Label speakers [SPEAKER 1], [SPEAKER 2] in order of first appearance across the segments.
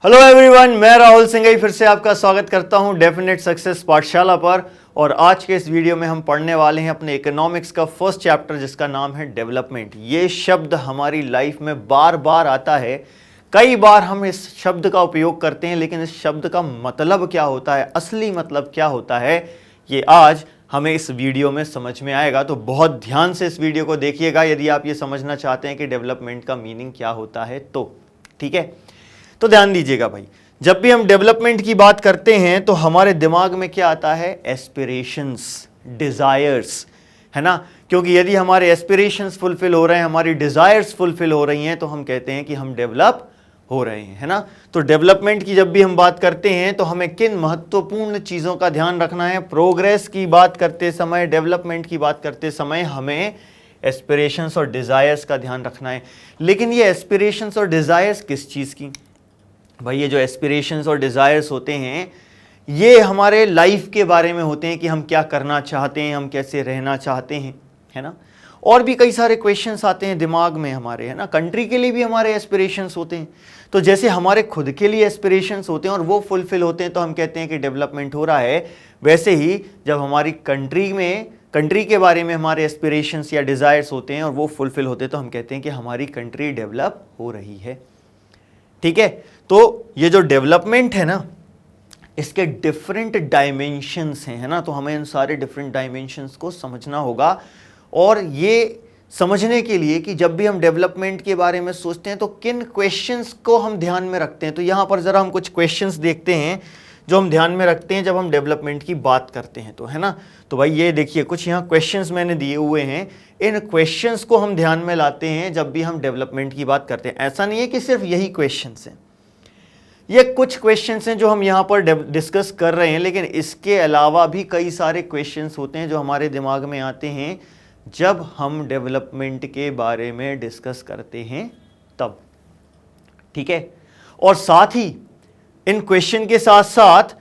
[SPEAKER 1] Hello everyone, मैं राहुल सिंघई फिर से आपका स्वागत करता हूं डेफिनेट सक्सेस पाठशाला पर। और आज के इस वीडियो में हम पढ़ने वाले हैं अपने इकोनॉमिक्स का फर्स्ट चैप्टर जिसका नाम है डेवलपमेंट। ये शब्द हमारी लाइफ में बार बार आता है, कई बार हम इस शब्द का उपयोग करते हैं, लेकिन इस शब्द का मतलब क्या होता है, असली मतलब क्या होता है, ये आज हमें इस वीडियो में समझ में आएगा। तो बहुत ध्यान से इस वीडियो को देखिएगा यदि आप ये समझना चाहते हैं कि डेवलपमेंट का मीनिंग क्या होता है तो। ठीक है, तो ध्यान दीजिएगा भाई, जब भी हम डेवलपमेंट की बात करते हैं तो हमारे दिमाग में क्या आता है, एस्पिरेशंस, डिजायर्स, है ना। क्योंकि यदि हमारे एस्पिरेशंस फुलफिल हो रहे हैं, हमारी डिजायर्स फुलफिल हो रही हैं, तो हम कहते हैं कि हम डेवलप हो रहे हैं, है ना। तो डेवलपमेंट की जब भी हम बात करते हैं तो हमें किन महत्वपूर्ण चीज़ों का ध्यान रखना है। प्रोग्रेस की बात करते समय, डेवलपमेंट की बात करते समय हमें एस्पिरेशंस और डिजायर्स का ध्यान रखना है। लेकिन ये एस्पिरेशंस और डिजायर्स किस चीज़ की भाई? ये जो एस्पिरेशंस और डिज़ायर्स होते हैं ये हमारे लाइफ के बारे में होते हैं कि हम क्या करना चाहते हैं, हम कैसे रहना चाहते हैं, है ना। और भी कई सारे क्वेश्चंस आते हैं दिमाग में हमारे, है ना। कंट्री के लिए भी हमारे एस्पिरेशंस होते हैं, तो जैसे हमारे खुद के लिए एस्पिरेशंस होते हैं और वो फुलफिल होते हैं तो हम कहते हैं कि डेवलपमेंट हो रहा है। वैसे ही जब हमारी कंट्री के बारे में हमारे एस्पिरेशंस या डिज़ायर्स होते हैं और वो फुलफिल होते हैं तो हम कहते हैं कि हमारी कंट्री डेवलप हो रही है। ठीक है, तो ये जो डेवलपमेंट है ना, इसके डिफरेंट डायमेंशंस हैं, है ना। तो हमें इन सारे डिफरेंट डायमेंशंस को समझना होगा। और ये समझने के लिए कि जब भी हम डेवलपमेंट के बारे में सोचते हैं तो किन क्वेश्चंस को हम ध्यान में रखते हैं, तो यहाँ पर ज़रा हम कुछ क्वेश्चंस देखते हैं जो हम ध्यान में रखते हैं जब हम डेवलपमेंट की बात करते हैं, तो है ना। तो भाई ये देखिए, कुछ यहाँ क्वेश्चंस मैंने दिए हुए हैं, इन क्वेश्चंस को हम ध्यान में लाते हैं जब भी हम डेवलपमेंट की बात करते हैं। ऐसा नहीं है कि सिर्फ यही क्वेश्चंस हैं, ये कुछ क्वेश्चंस हैं जो हम यहाँ पर डिस्कस कर रहे हैं, लेकिन इसके अलावा भी कई सारे क्वेश्चंस होते हैं जो हमारे दिमाग में आते हैं जब हम डेवलपमेंट के बारे में डिस्कस करते हैं तब। ठीक है, और साथ ही इन क्वेश्चन के साथ साथ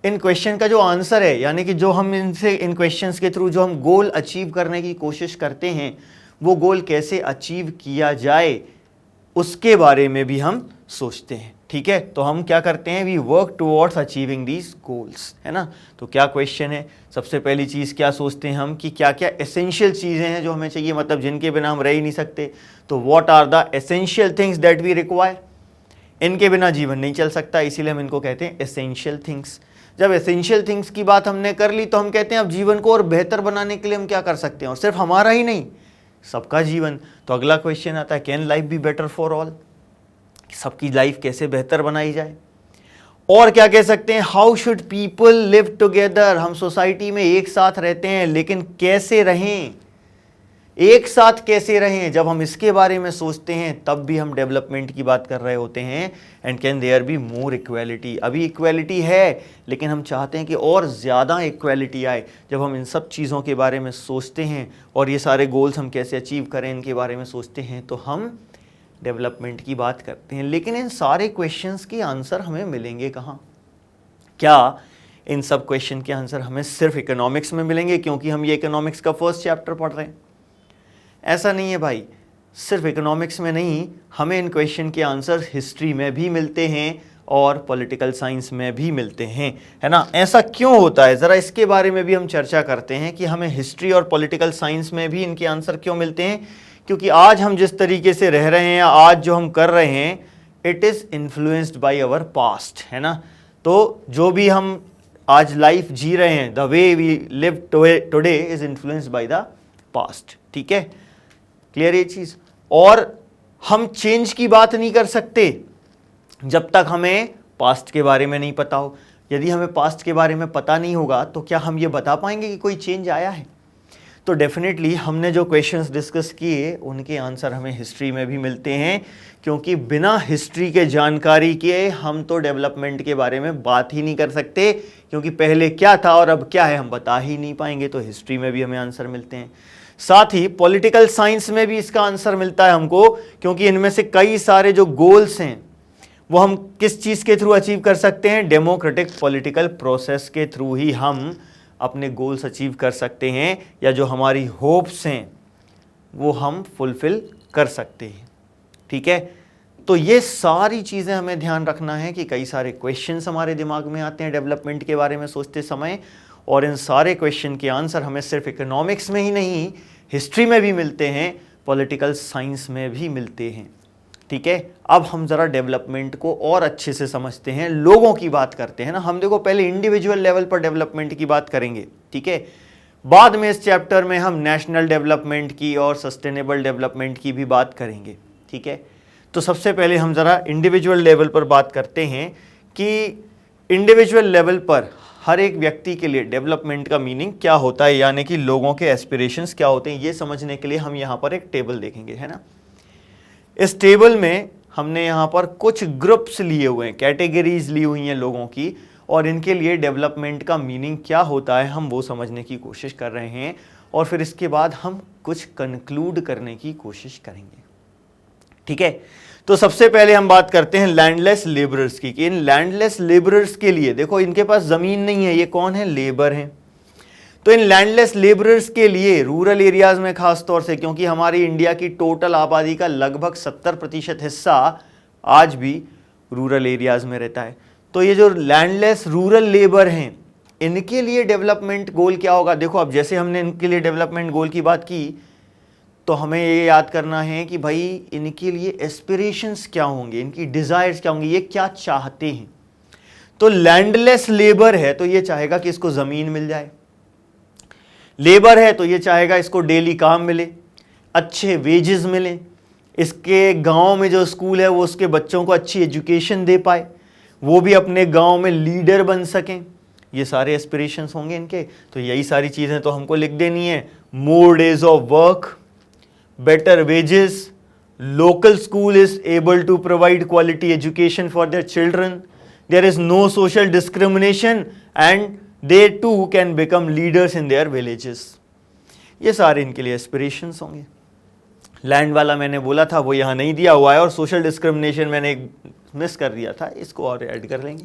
[SPEAKER 1] इन क्वेश्चन का जो आंसर है, यानी कि जो हम इन क्वेश्चंस के थ्रू जो हम गोल अचीव करने की कोशिश करते हैं, वो गोल कैसे अचीव किया जाए उसके बारे में भी हम सोचते हैं। ठीक है, तो हम क्या करते हैं, we work towards achieving these goals, है ना। तो क्या क्वेश्चन है, सबसे पहली चीज़ क्या सोचते हैं हम कि क्या क्या एसेंशियल चीज़ें हैं जो हमें चाहिए, मतलब जिनके बिना हम रह ही नहीं सकते। तो what are the essential things that we require, इनके बिना जीवन नहीं चल सकता, इसीलिए हम इनको कहते हैं एसेंशियल थिंग्स। जब एसेंशियल थिंग्स की बात हमने कर ली तो हम कहते हैं अब जीवन को और बेहतर बनाने के लिए हम क्या कर सकते हैं, और सिर्फ हमारा ही नहीं, सबका जीवन। तो अगला क्वेश्चन आता है, can life be better for all, सबकी लाइफ कैसे बेहतर बनाई जाए। और क्या कह सकते हैं, how should people live together, हम सोसाइटी में एक साथ रहते हैं लेकिन कैसे रहें, एक साथ कैसे रहें। जब हम इसके बारे में सोचते हैं तब भी हम डेवलपमेंट की बात कर रहे होते हैं। And can there be more equality, अभी इक्वालिटी है लेकिन हम चाहते हैं कि और ज़्यादा इक्वालिटी आए। जब हम इन सब चीज़ों के बारे में सोचते हैं और ये सारे गोल्स हम कैसे अचीव करें इनके बारे में सोचते हैं तो हम डेवलपमेंट की बात करते हैं। लेकिन इन सारे क्वेश्चंस के आंसर हमें मिलेंगे कहाँ? क्या इन सब क्वेश्चन के आंसर हमें सिर्फ इकोनॉमिक्स में मिलेंगे क्योंकि हम ये इकोनॉमिक्स का फर्स्ट चैप्टर पढ़ रहे हैं? ऐसा नहीं है भाई, सिर्फ इकोनॉमिक्स में नहीं, हमें इन क्वेश्चन के आंसर हिस्ट्री में भी मिलते हैं और पॉलिटिकल साइंस में भी मिलते हैं, है ना। ऐसा क्यों होता है, ज़रा इसके बारे में भी हम चर्चा करते हैं कि हमें हिस्ट्री और पॉलिटिकल साइंस में भी इनके आंसर क्यों मिलते हैं। क्योंकि आज हम जिस तरीके से रह रहे हैं, आज जो हम कर रहे हैं, it is influenced by our past, है ना। तो जो भी हम आज लाइफ जी रहे हैं, the way we live today is influenced by the past. ठीक है, क्लियर ये चीज़। और हम चेंज की बात नहीं कर सकते जब तक हमें पास्ट के बारे में नहीं पता हो। यदि हमें पास्ट के बारे में पता नहीं होगा तो क्या हम ये बता पाएंगे कि कोई चेंज आया है? तो डेफिनेटली हमने जो क्वेश्चंस डिस्कस किए उनके आंसर हमें हिस्ट्री में भी मिलते हैं, क्योंकि बिना हिस्ट्री के जानकारी के हम तो डेवलपमेंट के बारे में बात ही नहीं कर सकते, क्योंकि पहले क्या था और अब क्या है हम बता ही नहीं पाएंगे। तो हिस्ट्री में भी हमें आंसर मिलते हैं। साथ ही पॉलिटिकल साइंस में भी इसका आंसर मिलता है हमको, क्योंकि इनमें से कई सारे जो गोल्स हैं वो हम किस चीज़ के थ्रू अचीव कर सकते हैं, डेमोक्रेटिक पॉलिटिकल प्रोसेस के थ्रू ही हम अपने गोल्स अचीव कर सकते हैं, या जो हमारी होप्स हैं वो हम फुलफिल कर सकते हैं। ठीक है, तो ये सारी चीज़ें हमें ध्यान रखना है कि कई सारे क्वेश्चंस हमारे दिमाग में आते हैं डेवलपमेंट के बारे में सोचते समय, और इन सारे क्वेश्चन के आंसर हमें सिर्फ इकोनॉमिक्स में ही नहीं, हिस्ट्री में भी मिलते हैं, पॉलिटिकल साइंस में भी मिलते हैं। ठीक है, अब हम ज़रा डेवलपमेंट को और अच्छे से समझते हैं, लोगों की बात करते हैं ना। हम देखो पहले इंडिविजुअल लेवल पर डेवलपमेंट की बात करेंगे, ठीक है, बाद में इस चैप्टर में हम नेशनल डेवलपमेंट की और सस्टेनेबल डेवलपमेंट की भी बात करेंगे। ठीक है, तो सबसे पहले हम ज़रा इंडिविजुअल लेवल पर बात करते हैं कि इंडिविजुअल लेवल पर हर एक व्यक्ति के लिए डेवलपमेंट का मीनिंग क्या होता है, यानी कि लोगों के एस्पिरेशंस क्या होते हैं। ये समझने के लिए हम यहाँ पर एक टेबल देखेंगे, है ना। इस टेबल में हमने यहाँ पर कुछ ग्रुप्स लिए हुए हैं, कैटेगरीज ली हुई हैं लोगों की, और इनके लिए डेवलपमेंट का मीनिंग क्या होता है हम वो समझने की कोशिश कर रहे हैं, और फिर इसके बाद हम कुछ कंक्लूड करने की कोशिश करेंगे। ठीक है, तो सबसे पहले हम बात करते हैं लैंडलेस लेबरर्स की, कि इन लैंडलेस लेबरर्स के लिए, देखो इनके पास ज़मीन नहीं है, ये कौन है, लेबर हैं। तो इन लैंडलेस लेबरर्स के लिए रूरल एरियाज़ में खास तौर से, क्योंकि हमारी इंडिया की टोटल आबादी का लगभग 70% हिस्सा आज भी रूरल एरियाज़ में रहता है, तो ये जो लैंडलेस रूरल लेबर हैं, इनके लिए डेवलपमेंट गोल क्या होगा। देखो अब जैसे हमने इनके लिए डेवलपमेंट गोल की बात की, तो हमें ये याद करना है कि भाई इनके लिए एस्पिरेशंस क्या होंगे, इनकी डिज़ायर्स क्या होंगी, ये क्या चाहते हैं। तो लैंडलेस लेबर है तो ये चाहेगा कि इसको ज़मीन मिल जाए, लेबर है तो ये चाहेगा इसको डेली काम मिले, अच्छे वेजेस मिले, इसके गांव में जो स्कूल है वो उसके बच्चों को अच्छी एजुकेशन दे पाए, वो भी अपने गांव में लीडर बन सकें। ये सारे एस्पिरेशंस होंगे इनके। तो यही सारी चीज़ें तो हमको लिख देनी है। More days of work, better wages, local school is able to provide quality education for their children, there is no social discrimination and they too can become leaders in their villages. ये सारे इनके लिए aspirations होंगे। Land वाला मैंने बोला था वो यहाँ नहीं दिया हुआ है, और सोशल डिस्क्रिमिनेशन मैंने एक मिस कर दिया था, इसको और ऐड कर लेंगे।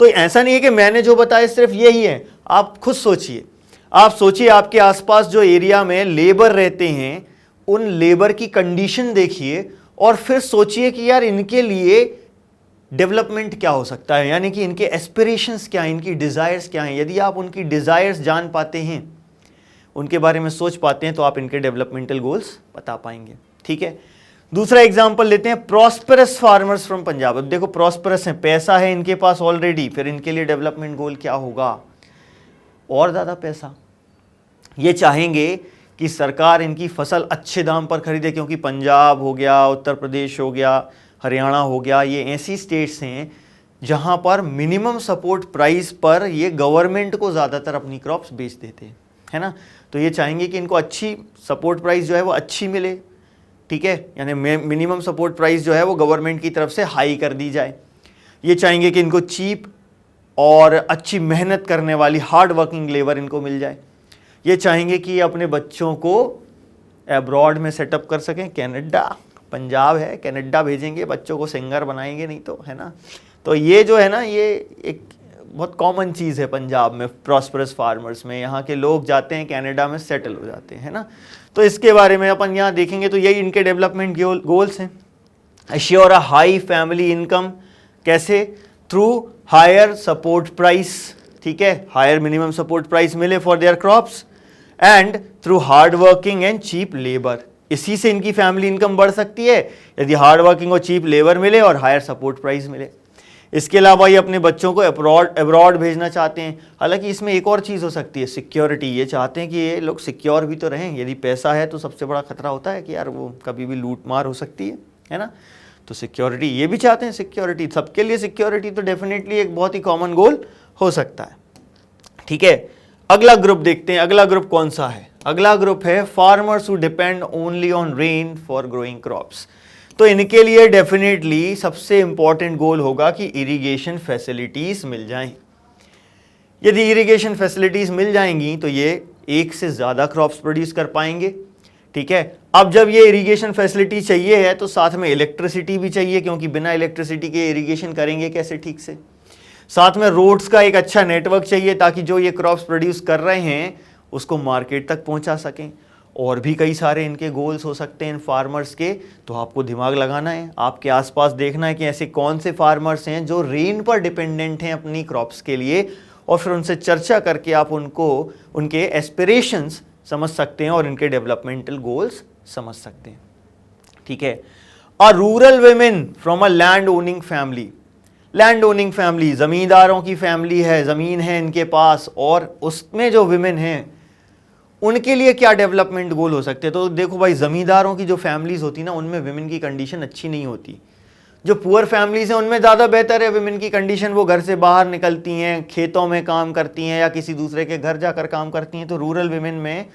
[SPEAKER 1] तो ऐसा नहीं है कि मैंने जो बताया सिर्फ यही है, आप खुद सोचिए। आप सोचिए आपके आसपास जो एरिया में लेबर रहते हैं, उन लेबर की कंडीशन देखिए, और फिर सोचिए कि यार इनके लिए डेवलपमेंट क्या हो सकता है, यानी कि इनके एस्पिरेशंस क्या हैं, इनकी डिज़ायर्स क्या हैं। यदि आप उनकी डिज़ायर्स जान पाते हैं, उनके बारे में सोच पाते हैं, तो आप इनके डेवलपमेंटल गोल्स बता पाएंगे। ठीक है, दूसरा एग्जांपल लेते हैं, प्रॉस्पेरस फार्मर्स फ्रॉम पंजाब। अब देखो प्रॉस्पेरस है, पैसा है इनके पास ऑलरेडी, फिर इनके लिए डेवलपमेंट गोल क्या होगा, और ज़्यादा पैसा। ये चाहेंगे कि सरकार इनकी फसल अच्छे दाम पर खरीदे, क्योंकि पंजाब हो गया, उत्तर प्रदेश हो गया, हरियाणा हो गया, ये ऐसी स्टेट्स हैं जहाँ पर मिनिमम सपोर्ट प्राइस पर ये गवर्नमेंट को ज़्यादातर अपनी क्रॉप्स बेच देते हैं, है ना। तो ये चाहेंगे कि इनको अच्छी सपोर्ट प्राइस जो है वो अच्छी मिले, ठीक है, यानी मिनिमम सपोर्ट प्राइस जो है वो गवर्नमेंट की तरफ से हाई कर दी जाए। ये चाहेंगे कि इनको चीप और अच्छी मेहनत करने वाली हार्ड वर्किंग लेबर इनको मिल जाए। ये चाहेंगे कि अपने बच्चों को अब्रॉड में सेटअप कर सकें, कनाडा, पंजाब है, कनाडा भेजेंगे बच्चों को, सिंगर बनाएंगे नहीं तो, है ना। तो ये जो है ना, ये एक बहुत कॉमन चीज़ है पंजाब में, प्रॉस्परस फार्मर्स में। यहाँ के लोग जाते हैं कनाडा में, सेटल हो जाते हैं, है ना। तो इसके बारे में अपन यहाँ देखेंगे, तो यही इनके डेवलपमेंट गोल्स हैं। Assure a high family income, कैसे, थ्रू हायर सपोर्ट प्राइस, ठीक है, हायर मिनिमम सपोर्ट प्राइस मिले for their crops, and through hard working and cheap labour. इसी से इनकी फैमिली इनकम बढ़ सकती है, यदि हार्ड वर्किंग और चीप लेबर मिले और हायर सपोर्ट प्राइस मिले। इसके अलावा ये अपने बच्चों को अब्रॉड भेजना चाहते हैं। हालांकि इसमें एक और चीज़ हो सकती है, सिक्योरिटी। ये चाहते हैं कि ये लोग सिक्योर भी तो रहें। यदि पैसा है तो सबसे बड़ा खतरा होता है कि यार वो कभी भी लूट मार हो सकती है ना। तो सिक्योरिटी ये भी चाहते हैं, सिक्योरिटी सबके लिए। सिक्योरिटी तो डेफिनेटली एक बहुत ही कॉमन गोल हो सकता है, ठीक है। अगला ग्रुप देखते हैं, अगला ग्रुप कौन सा है। अगला ग्रुप है farmers who depend only on rain for growing crops. तो इनके लिए डेफिनेटली सबसे इंपॉर्टेंट गोल होगा कि इरिगेशन फैसिलिटीज मिल जाएं। यदि इरिगेशन फैसिलिटीज मिल जाएंगी तो ये एक से ज़्यादा क्रॉप्स प्रोड्यूस कर पाएंगे, ठीक है। अब जब ये इरिगेशन फैसिलिटी चाहिए है तो साथ में इलेक्ट्रिसिटी भी चाहिए, क्योंकि बिना इलेक्ट्रिसिटी के इरिगेशन करेंगे कैसे ठीक से। साथ में रोड्स का एक अच्छा नेटवर्क चाहिए ताकि जो ये क्रॉप्स प्रोड्यूस कर रहे हैं उसको मार्केट तक पहुंचा सकें। और भी कई सारे इनके गोल्स हो सकते हैं इन फार्मर्स के, तो आपको दिमाग लगाना है, आपके आसपास देखना है कि ऐसे कौन से फार्मर्स हैं जो रेन पर डिपेंडेंट हैं अपनी क्रॉप्स के लिए, और फिर उनसे चर्चा करके आप उनको उनके एस्पिरेशंस समझ सकते हैं और इनके डेवलपमेंटल गोल्स समझ सकते हैं। ठीक है। A rural women from a land owning family, land owning family, जमींदारों की फैमिली है, जमीन है इनके पास, और उसमें जो विमेन हैं उनके लिए क्या डेवलपमेंट गोल हो सकते हैं। तो देखो भाई, जमींदारों की जो फैमिलीज होती ना उनमें विमेन की कंडीशन अच्छी नहीं होती। जो पुअर फैमिलीज हैं उनमें ज़्यादा बेहतर है विमेन की कंडीशन, वो घर से बाहर निकलती हैं, खेतों में काम करती हैं या किसी दूसरे के घर जाकर काम करती हैं। तो रूरल विमेन में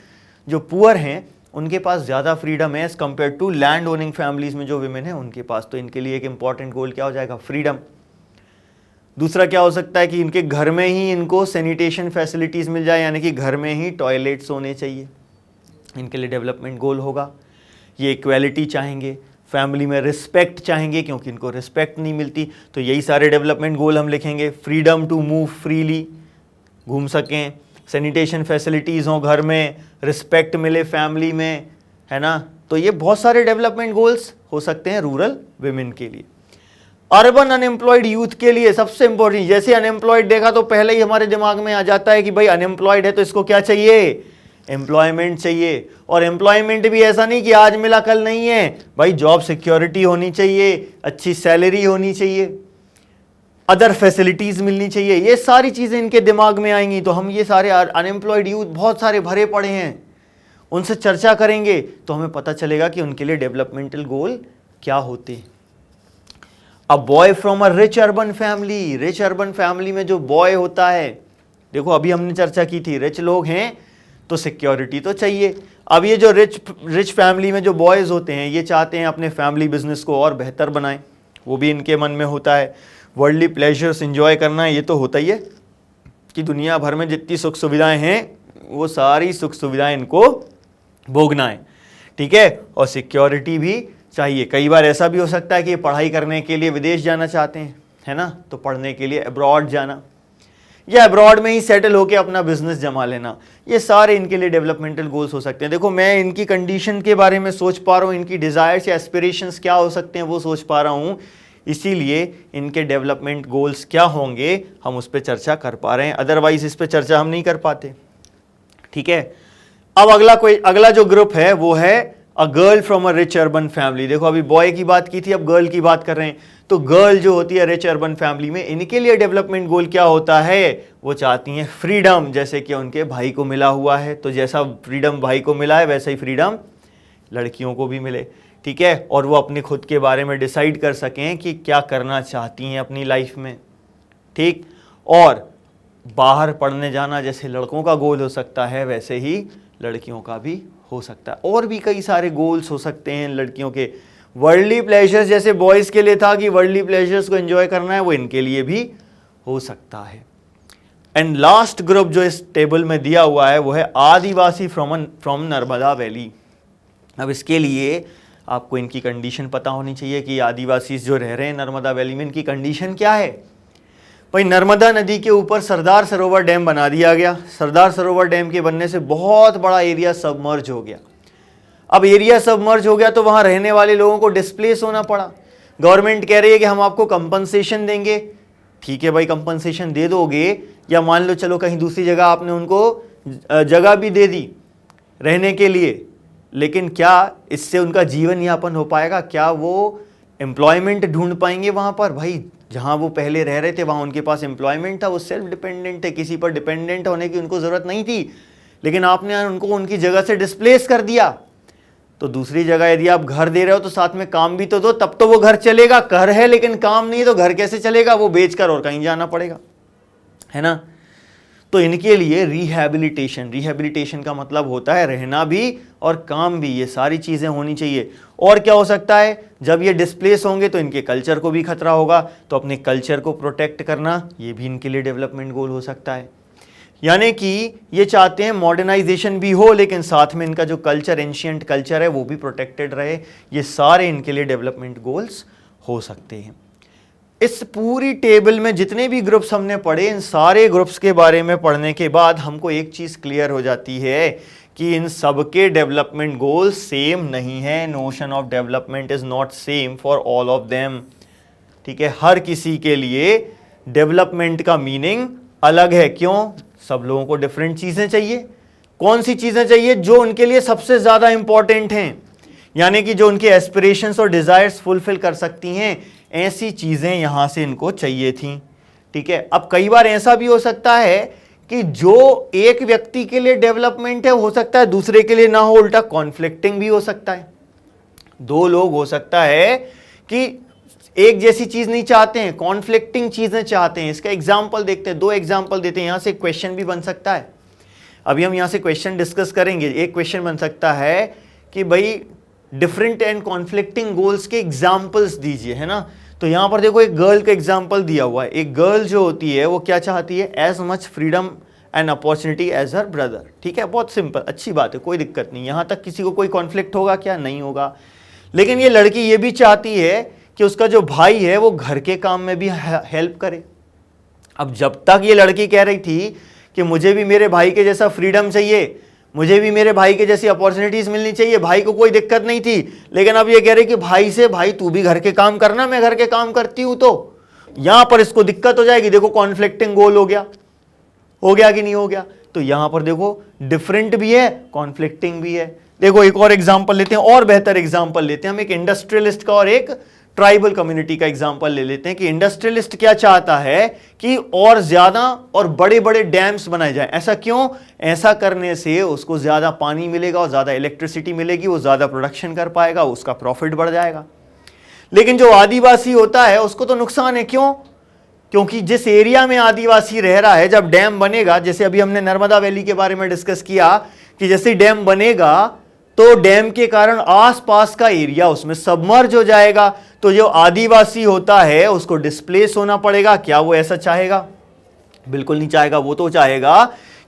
[SPEAKER 1] जो पुअर हैं उनके पास ज़्यादा फ्रीडम है as compare to land owning families में जो विमेन है उनके पास। तो इनके लिए एक इंपॉर्टेंट गोल क्या हो जाएगा, फ्रीडम। दूसरा क्या हो सकता है कि इनके घर में ही इनको सैनिटेशन फैसिलिटीज़ मिल जाए, यानी कि घर में ही टॉयलेट्स होने चाहिए, इनके लिए डेवलपमेंट गोल होगा। ये इक्वालिटी चाहेंगे, फैमिली में रिस्पेक्ट चाहेंगे क्योंकि इनको रिस्पेक्ट नहीं मिलती, तो यही सारे डेवलपमेंट गोल हम लिखेंगे। फ्रीडम टू मूव फ्रीली, घूम सकें, सैनिटेशन फैसिलिटीज़ हों घर में, रिस्पेक्ट मिले फैमिली में, है ना। तो ये बहुत सारे डेवलपमेंट गोल्स हो सकते हैं रूरल विमेन के लिए। अर्बन अनएम्प्लॉयड यूथ के लिए सबसे इंपॉर्टेंट, जैसे अनएम्प्लॉयड देखा तो पहले ही हमारे दिमाग में आ जाता है कि भाई अनएम्प्लॉयड है तो इसको क्या चाहिए, एम्प्लॉयमेंट चाहिए। और एम्प्लॉयमेंट भी ऐसा नहीं कि आज मिला कल नहीं है भाई, जॉब सिक्योरिटी होनी चाहिए, अच्छी सैलरी होनी चाहिए, अदर फैसिलिटीज मिलनी चाहिए, ये सारी चीजें इनके दिमाग में आएंगी। तो हम ये सारे अनएम्प्लॉयड यूथ बहुत सारे भरे पड़े हैं, उनसे चर्चा करेंगे तो हमें पता चलेगा कि उनके लिए डेवलपमेंटल गोल क्या होते हैं। A boy from a rich urban family, rich urban family में जो बॉय होता है, देखो अभी हमने चर्चा की थी रिच लोग हैं तो सिक्योरिटी तो चाहिए। अब ये जो रिच फैमिली में जो बॉयज़ होते हैं ये चाहते हैं अपने फैमिली बिजनेस को और बेहतर बनाएं, वो भी इनके मन में होता है। वर्ल्डली प्लेजर्स इंजॉय करना, ये तो होता ही है कि दुनिया भर में जितनी सुख सुविधाएं हैं वो सारी सुख सुविधाएं इनको भोगना है। ठीक है। और सिक्योरिटी भी चाहिए। कई बार ऐसा भी हो सकता है कि पढ़ाई करने के लिए विदेश जाना चाहते हैं, है ना, तो पढ़ने के लिए अब्रॉड जाना या अब्रॉड में ही सेटल होकर अपना बिजनेस जमा लेना, ये सारे इनके लिए डेवलपमेंटल गोल्स हो सकते हैं। देखो मैं इनकी कंडीशन के बारे में सोच पा रहा हूँ, इनकी डिज़ायर्स या एस्पिरेशंस क्या हो सकते हैं वो सोच पा रहा हूँ, इसीलिए इनके डेवलपमेंट गोल्स क्या होंगे हम उस पर चर्चा कर पा रहे हैं, अदरवाइज इस पर चर्चा हम नहीं कर पाते। ठीक है। अब अगला जो ग्रुप है वो है a girl from a rich urban family. देखो अभी बॉय की बात की थी, अब गर्ल की बात कर रहे हैं। तो गर्ल जो होती है रिच अर्बन फैमिली में, इनके लिए डेवलपमेंट गोल क्या होता है, वो चाहती हैं फ्रीडम, जैसे कि उनके भाई को मिला हुआ है। तो जैसा फ्रीडम भाई को मिला है वैसा ही फ्रीडम लड़कियों को भी मिले। ठीक है। और वो अपने खुद के बारे में डिसाइड कर सकें कि क्या करना चाहती हैं अपनी लाइफ में। ठीक। और बाहर पढ़ने जाना जैसे लड़कों का गोल हो सकता है वैसे ही लड़कियों का भी हो सकता है। और भी कई सारे गोल्स हो सकते हैं लड़कियों के। वर्ल्डली प्लेजर्स जैसे बॉयज़ के लिए था कि वर्ल्डली प्लेजर्स को एंजॉय करना है, वो इनके लिए भी हो सकता है। एंड लास्ट ग्रुप जो इस टेबल में दिया हुआ है वो है आदिवासी फ्रॉम नर्मदा वैली। अब इसके लिए आपको इनकी कंडीशन पता होनी चाहिए कि आदिवासी जो रह रहे हैं नर्मदा वैली में इनकी कंडीशन क्या है। भाई नर्मदा नदी के ऊपर सरदार सरोवर डैम बना दिया गया। सरदार सरोवर डैम के बनने से बहुत बड़ा एरिया सबमर्ज हो गया। अब एरिया सबमर्ज हो गया तो वहाँ रहने वाले लोगों को डिस्प्लेस होना पड़ा। गवर्नमेंट कह रही है कि हम आपको कंपनसेशन देंगे। ठीक है भाई, कंपनसेशन दे दोगे, या मान लो चलो कहीं दूसरी जगह आपने उनको जगह भी दे दी रहने के लिए, लेकिन क्या इससे उनका जीवन यापन हो पाएगा? क्या वो एम्प्लॉयमेंट ढूंढ पाएंगे वहाँ पर? भाई जहाँ वो पहले रह रहे थे वहाँ उनके पास एम्प्लॉयमेंट था, वो सेल्फ डिपेंडेंट थे, किसी पर डिपेंडेंट होने की उनको ज़रूरत नहीं थी, लेकिन आपने उनको उनकी जगह से डिस्प्लेस कर दिया। तो दूसरी जगह यदि आप घर दे रहे हो तो साथ में काम भी तो दो, तब तो वो घर चलेगा। घर है लेकिन काम नहीं, तो घर कैसे चलेगा? वो बेचकर और कहीं जाना पड़ेगा, है ना। तो इनके लिए रिहैबिलिटेशन का मतलब होता है रहना भी और काम भी, ये सारी चीज़ें होनी चाहिए। और क्या हो सकता है, जब ये डिस्प्लेस होंगे तो इनके कल्चर को भी खतरा होगा, तो अपने कल्चर को प्रोटेक्ट करना ये भी इनके लिए डेवलपमेंट गोल हो सकता है। यानी कि ये चाहते हैं मॉडर्नाइजेशन भी हो लेकिन साथ में इनका जो कल्चर, एंशिएंट कल्चर है, वो भी प्रोटेक्टेड रहे। ये सारे इनके लिए डेवलपमेंट गोल्स हो सकते हैं। इस पूरी टेबल में जितने भी ग्रुप्स हमने पढ़े, इन सारे ग्रुप्स के बारे में पढ़ने के बाद हमको एक चीज़ क्लियर हो जाती है कि इन सबके डेवलपमेंट गोल्स सेम नहीं है। Notion of development is not same for all of them. ठीक है, हर किसी के लिए डेवलपमेंट का मीनिंग अलग है। क्यों? सब लोगों को डिफरेंट चीजें चाहिए। कौन सी चीजें चाहिए? जो उनके लिए सबसे ज्यादा इंपॉर्टेंट हैं, यानी कि जो उनके एस्पिरेशंस और डिजायर्स फुलफिल कर सकती हैं, ऐसी चीजें यहां से इनको चाहिए थी। ठीक है, अब कई बार ऐसा भी हो सकता है कि जो एक व्यक्ति के लिए डेवलपमेंट है हो सकता है दूसरे के लिए ना हो, उल्टा कॉन्फ्लिक्टिंग भी हो सकता है। दो लोग हो सकता है कि एक जैसी चीज नहीं चाहते हैं, कॉन्फ्लिक्टिंग चीजें चाहते हैं। इसका एग्जांपल देखते हैं, दो एग्जांपल देते हैं। यहां से क्वेश्चन भी बन सकता है, अभी हम यहां से क्वेश्चन डिस्कस करेंगे। एक क्वेश्चन बन सकता है कि भाई डिफरेंट एंड कॉन्फ्लिक्टिंग गोल्स के एग्जांपल्स दीजिए, है ना। तो यहां पर देखो एक गर्ल का एग्जांपल दिया हुआ है। एक गर्ल जो होती है वो क्या चाहती है? As much freedom and opportunity as her brother. ठीक है, बहुत सिंपल, अच्छी बात है, कोई दिक्कत नहीं। यहां तक किसी को कोई कॉन्फ्लिक्ट होगा क्या? नहीं होगा। लेकिन ये लड़की ये भी चाहती है कि उसका जो भाई है वो घर के काम में भी हेल्प करे। अब जब तक ये लड़की कह रही थी कि मुझे भी मेरे भाई के जैसा फ्रीडम चाहिए, मुझे भी मेरे भाई के जैसी अपॉर्चुनिटीज मिलनी चाहिए, भाई को कोई दिक्कत नहीं थी। लेकिन अब ये कह रही कि भाई से, भाई तू भी घर के काम करना, मैं घर के काम करती हूं, तो यहां पर इसको दिक्कत हो जाएगी। देखो कॉन्फ्लिक्टिंग गोल हो गया कि नहीं हो गया? तो यहां पर देखो डिफरेंट भी है, कॉन्फ्लिक्टिंग भी है। देखो एक और एग्जाम्पल लेते हैं, और बेहतर एग्जाम्पल लेते हैं हम। एक इंडस्ट्रियलिस्ट का और एक ट्राइबल कम्युनिटी का एग्जांपल ले लेते हैं कि इंडस्ट्रियलिस्ट क्या चाहता है कि और ज्यादा और बड़े बड़े डैम्स बनाए जाएं। ऐसा क्यों? ऐसा करने से उसको ज्यादा पानी मिलेगा और ज्यादा इलेक्ट्रिसिटी मिलेगी, वो ज्यादा प्रोडक्शन कर पाएगा, उसका प्रॉफिट बढ़ जाएगा। लेकिन जो आदिवासी होता है उसको तो नुकसान है। क्यों? क्योंकि जिस एरिया में आदिवासी रह रहा है, जब डैम बनेगा, जैसे अभी हमने नर्मदा वैली के बारे में डिस्कस किया कि जैसे डैम बनेगा तो डैम के कारण आसपास का एरिया उसमें सबमर्ज हो जाएगा। तो जो आदिवासी होता है उसको डिस्प्लेस होना पड़ेगा। क्या वो ऐसा चाहेगा? बिल्कुल नहीं चाहेगा। वो तो चाहेगा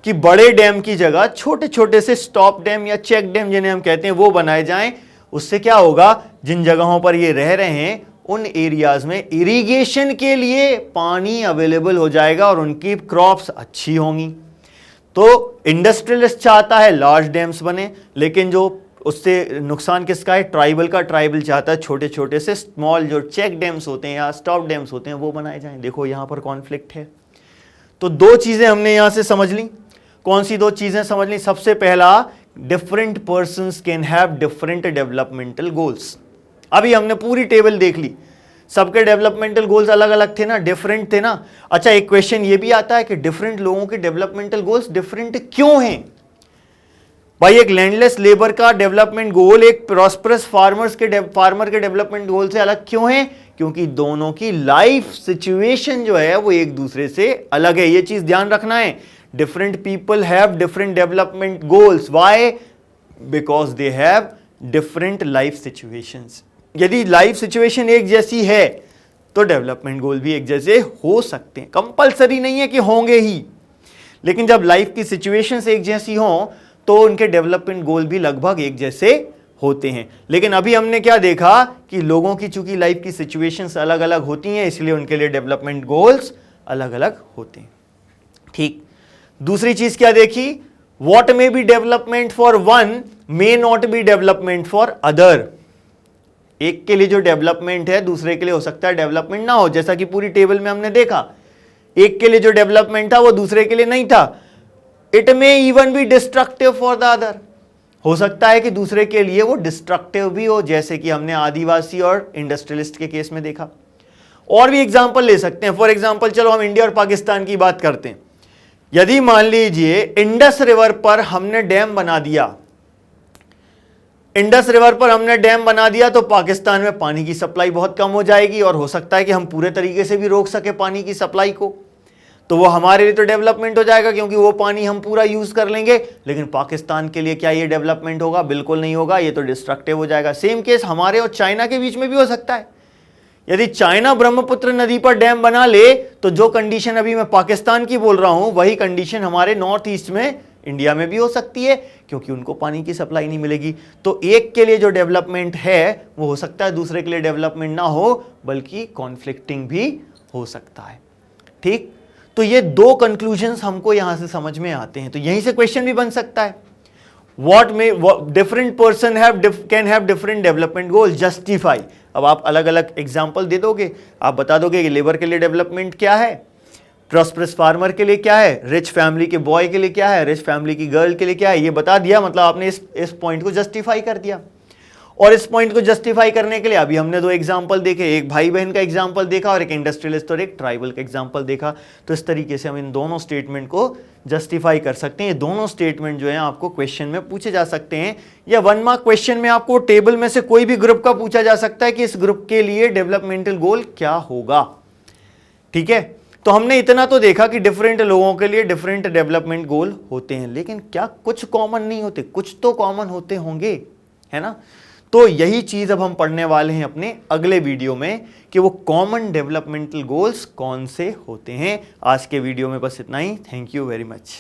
[SPEAKER 1] कि बड़े डैम की जगह छोटे छोटे से स्टॉप डैम या चेक डैम जिन्हें हम कहते हैं वो बनाए जाएं। उससे क्या होगा? जिन जगहों पर ये रह रहे हैं उन एरियाज में इरिगेशन के लिए पानी अवेलेबल हो जाएगा और उनकी क्रॉप्स अच्छी होंगी। तो इंडस्ट्रियलिस्ट चाहता है लार्ज डैम्स बने, लेकिन जो उससे नुकसान किसका है? ट्राइबल का। ट्राइबल चाहता है छोटे छोटे से स्मॉल जो चेक डैम्स होते हैं या स्टॉप डैम्स होते हैं वो बनाए जाएं। देखो यहां पर कॉन्फ्लिक्ट है। तो दो चीजें हमने यहां से समझ ली। कौन सी दो चीजें समझ ली? सबसे पहला, different persons can have different developmental goals. अभी हमने पूरी टेबल देख ली, सबके डेवलपमेंटल गोल्स अलग अलग थे ना, डिफरेंट थे ना। अच्छा, एक क्वेश्चन ये भी आता है कि डिफरेंट लोगों के डेवलपमेंटल गोल्स डिफरेंट क्यों हैं? भाई एक लैंडलेस लेबर का डेवलपमेंट गोल एक प्रॉस्परस फार्मर के डेवलपमेंट गोल से अलग क्यों है? क्योंकि दोनों की लाइफ सिचुएशन जो है वो एक दूसरे से अलग है। ये चीज ध्यान रखना है। Different people have different development goals. Why? Because they have different life situations. यदि लाइफ सिचुएशन एक जैसी है तो डेवलपमेंट गोल भी एक जैसे हो सकते हैं। कंपलसरी नहीं है कि होंगे ही, लेकिन जब लाइफ की सिचुएशंस एक जैसी हों तो उनके डेवलपमेंट गोल भी लगभग एक जैसे होते हैं। लेकिन अभी हमने क्या देखा कि लोगों की चूंकि लाइफ की सिचुएशंस अलग अलग होती हैं, इसलिए उनके लिए डेवलपमेंट गोल्स अलग अलग होते हैं। ठीक, दूसरी चीज क्या देखी? What may be development for one may not be development for other. एक के लिए जो डेवलपमेंट है दूसरे के लिए हो सकता है डेवलपमेंट ना हो। जैसा कि पूरी टेबल में हमने देखा, एक के लिए जो डेवलपमेंट था वो दूसरे के लिए नहीं था। It may even be destructive for the other. हो सकता है कि दूसरे के लिए वो डिस्ट्रक्टिव भी हो, जैसे कि हमने आदिवासी और इंडस्ट्रियलिस्ट के केस में देखा। और भी एग्जाम्पल ले सकते हैं। फॉर एग्जाम्पल, चलो हम इंडिया और पाकिस्तान की बात करते हैं। यदि मान लीजिए इंडस रिवर पर हमने डैम बना दिया, इंडस रिवर पर हमने डैम बना दिया तो पाकिस्तान में पानी की सप्लाई बहुत कम हो जाएगी और हो सकता है कि हम पूरे तरीके से भी रोक सके पानी की सप्लाई को। तो वो हमारे लिए तो डेवलपमेंट हो जाएगा क्योंकि वो पानी हम पूरा यूज कर लेंगे। लेकिन पाकिस्तान के लिए क्या ये डेवलपमेंट होगा? बिल्कुल नहीं होगा, ये तो डिस्ट्रक्टिव हो जाएगा। सेम केस हमारे और चाइना के बीच में भी हो सकता है। यदि चाइना ब्रह्मपुत्र नदी पर डैम बना ले तो जो कंडीशन अभी मैं पाकिस्तान की बोल रहा हूं वही कंडीशन हमारे नॉर्थ ईस्ट में इंडिया में भी हो सकती है, क्योंकि उनको पानी की सप्लाई नहीं मिलेगी। तो एक के लिए जो डेवलपमेंट है वो हो सकता है दूसरे के लिए डेवलपमेंट ना हो, बल्कि कॉन्फ्लिक्टिंग भी हो सकता है। ठीक, तो ये दो कंक्लूजन्स हमको यहां से समझ में आते हैं। तो यहीं से क्वेश्चन भी बन सकता है, व्हाट में different person can have different development goal, justify. अब आप अलग अलग एग्जाम्पल दे दोगे, आप बता दोगे कि लेबर के लिए डेवलपमेंट क्या है, प्रॉस्परस फार्मर के लिए क्या है, रिच फैमिली के बॉय के लिए क्या है, रिच फैमिली की गर्ल के लिए क्या है, ये बता दिया। मतलब आपने इस पॉइंट को जस्टिफाई कर दिया। और इस पॉइंट को जस्टिफाई करने के लिए अभी हमने दो एग्जाम्पल देखे, एक भाई बहन का एग्जाम्पल देखा और एक इंडस्ट्रियलिस्ट और एक ट्राइबल का एग्जाम्पल देखा। तो इस तरीके से हम इन दोनों स्टेटमेंट को जस्टिफाई कर सकते हैं। ये दोनों स्टेटमेंट जो है आपको क्वेश्चन में पूछे जा सकते हैं, या 1 मार्क क्वेश्चन में आपको टेबल में से कोई भी ग्रुप का पूछा जा सकता है कि इस ग्रुप के लिए डेवलपमेंटल गोल क्या होगा। ठीक है, तो हमने इतना तो देखा कि डिफरेंट लोगों के लिए डिफरेंट डेवलपमेंट गोल होते हैं, लेकिन क्या कुछ कॉमन नहीं होते? कुछ तो कॉमन होते होंगे, है ना। तो यही चीज अब हम पढ़ने वाले हैं अपने अगले वीडियो में कि वो कॉमन डेवलपमेंटल गोल्स कौन से होते हैं। आज के वीडियो में बस इतना ही। Thank you very much.